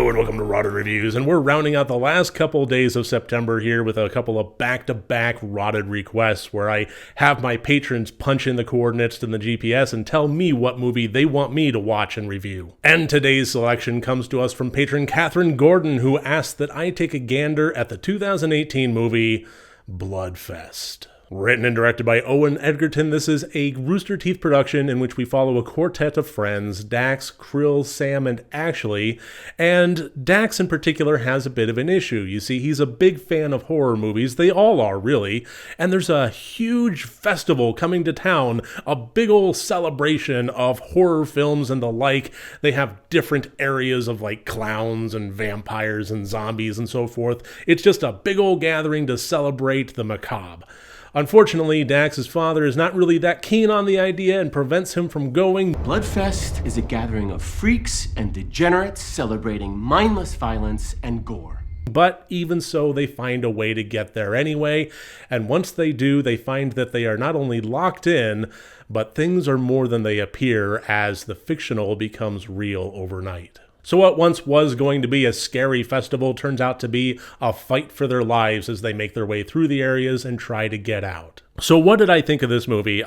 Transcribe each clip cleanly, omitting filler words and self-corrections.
Hello and welcome to Rotted Reviews, and we're rounding out the last couple days of September here with a couple of back-to-back Rotted requests where I have my patrons punch in the coordinates in the GPS and tell me what movie they want me to watch and review. And today's selection comes to us from Patron Kathryn Gordon, who asked that I take a gander at the 2018 movie Bloodfest. Written and directed by Owen Edgerton, this is a Rooster Teeth production in which we follow a quartet of friends, Dax, Krill, Sam, and Ashley, and Dax in particular has a bit of an issue. You see, he's a big fan of horror movies, they all are really, and there's a huge festival coming to town, a big old celebration of horror films and the like. They have different areas of like clowns and vampires and zombies and so forth. It's just a big old gathering to celebrate the macabre. Unfortunately, Dax's father is not really that keen on the idea and prevents him from going. Bloodfest is a gathering of freaks and degenerates celebrating mindless violence and gore. But even so, they find a way to get there anyway, and once they do, they find that they are not only locked in, but things are more than they appear as the fictional becomes real overnight. So what once was going to be a scary festival turns out to be a fight for their lives as they make their way through the areas and try to get out. So what did I think of this movie?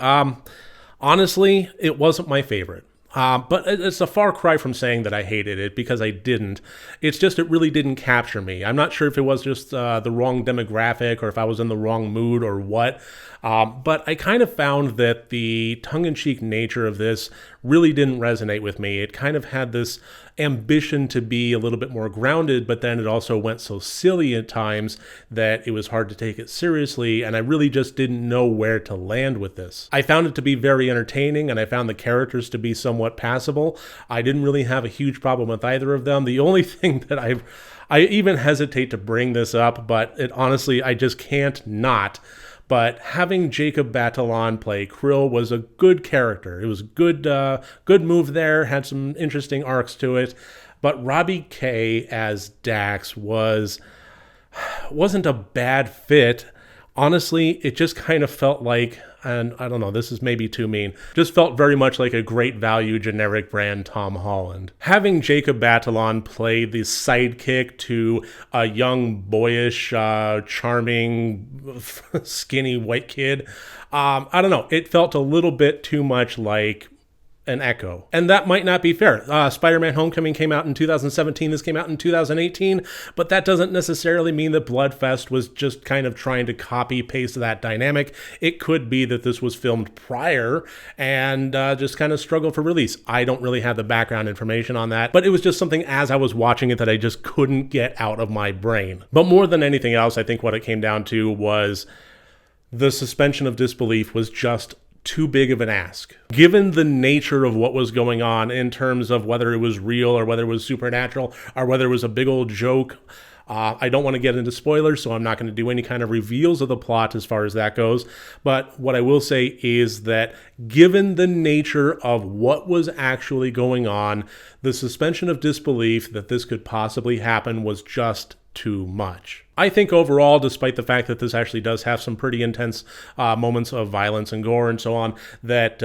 Honestly, it wasn't my favorite. But it's a far cry from saying that I hated it, because I didn't. It's just it really didn't capture me. I'm not sure if it was just the wrong demographic or if I was in the wrong mood or what. But I kind of found that the tongue-in-cheek nature of this really didn't resonate with me. It kind of had this ambition to be a little bit more grounded, but then it also went so silly at times that it was hard to take it seriously, and I really just didn't know where to land with this. I found it to be very entertaining, and I found the characters to be somewhat passable. I didn't really have a huge problem with either of them. The only thing that I even hesitate to bring this up, but it honestly, I just can't not. But having 𝗘𝗾𝘂𝗶𝗽𝗺𝗀 play Krill was a good character. It was good move there, had some interesting arcs to it. But Robbie Kay as Dax wasn't a bad fit. Honestly, it just kind of felt like, and I don't know, this is maybe too mean, just felt very much like a great value generic brand Tom Holland. Having 𝗘𝗾𝘂𝗶𝗽𝗺𝗀 play the sidekick to a young, boyish, charming, skinny white kid, I don't know, it felt a little bit too much like an echo. And that might not be fair. SpiderMan Homecoming came out in 2017, this came out in 2018, but that doesn't necessarily mean that Bloodfest was just kind of trying to copy-paste that dynamic. It could be that this was filmed prior and just kind of struggled for release. I don't really have the background information on that, but it was just something as I was watching it that I just couldn't get out of my brain. But more than anything else, I think what it came down to was the suspension of disbelief was just too big of an ask. Given the nature of what was going on in terms of whether it was real or whether it was supernatural or whether it was a big old joke, I don't want to get into spoilers, so I'm not going to do any kind of reveals of the plot as far as that goes. But what I will say is that given the nature of what was actually going on, the suspension of disbelief that this could possibly happen was just too much. I think overall, despite the fact that this actually does have some pretty intense moments of violence and gore and so on, that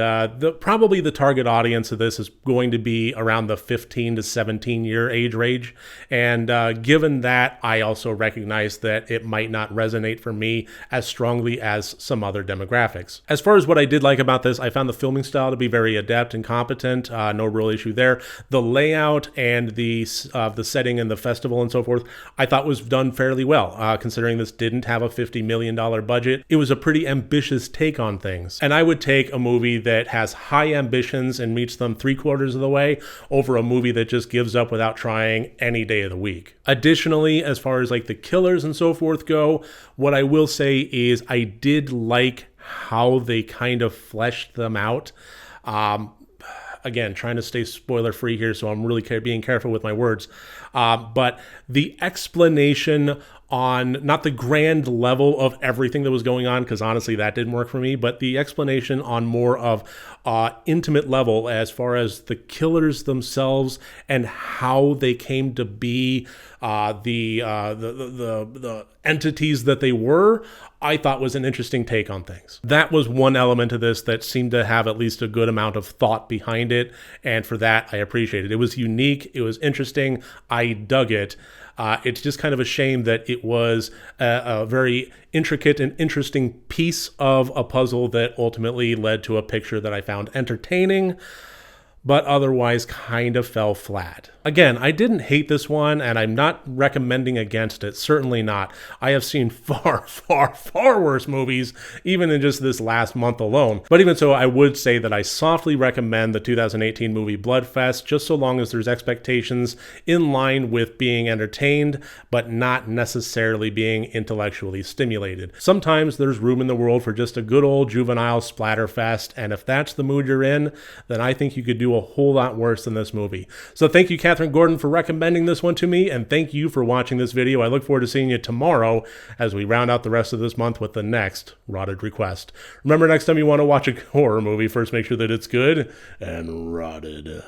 probably the target audience of this is going to be around the 15 to 17 year age range. And given that, I also recognize that it might not resonate for me as strongly as some other demographics. As far as what I did like about this, I found the filming style to be very adept and competent. No real issue there. The layout and the setting and the festival and so forth, I thought was done fairly well. Considering this didn't have a $50 million budget, it was a pretty ambitious take on things. And I would take a movie that has high ambitions and meets them 3/4 of the way over a movie that just gives up without trying any day of the week. Additionally, as far as like the killers and so forth go, what I will say is I did like how they kind of fleshed them out. Again, trying to stay spoiler free here, so I'm really being careful with my words. But the explanation on not the grand level of everything that was going on, because honestly that didn't work for me, but the explanation on more of intimate level as far as the killers themselves and how they came to be the entities that they were, I thought was an interesting take on things. That was one element of this that seemed to have at least a good amount of thought behind it, and for that I appreciate it. It was unique, it was interesting, I dug it. It's just kind of a shame that it was a very intricate and interesting piece of a puzzle that ultimately led to a picture that I found entertaining, but otherwise kind of fell flat. Again, I didn't hate this one, and I'm not recommending against it, certainly not. I have seen far, far, far worse movies, even in just this last month alone. But even so, I would say that I softly recommend the 2018 movie Bloodfest, just so long as there's expectations in line with being entertained, but not necessarily being intellectually stimulated. Sometimes there's room in the world for just a good old juvenile splatterfest, and if that's the mood you're in, then I think you could do a whole lot worse than this movie. So thank you, Kathryn Gordon, for recommending this one to me, and thank you for watching this video. I look forward to seeing you tomorrow as we round out the rest of this month with the next Rotted Request. Remember, next time you want to watch a horror movie, first make sure that it's good and rotted.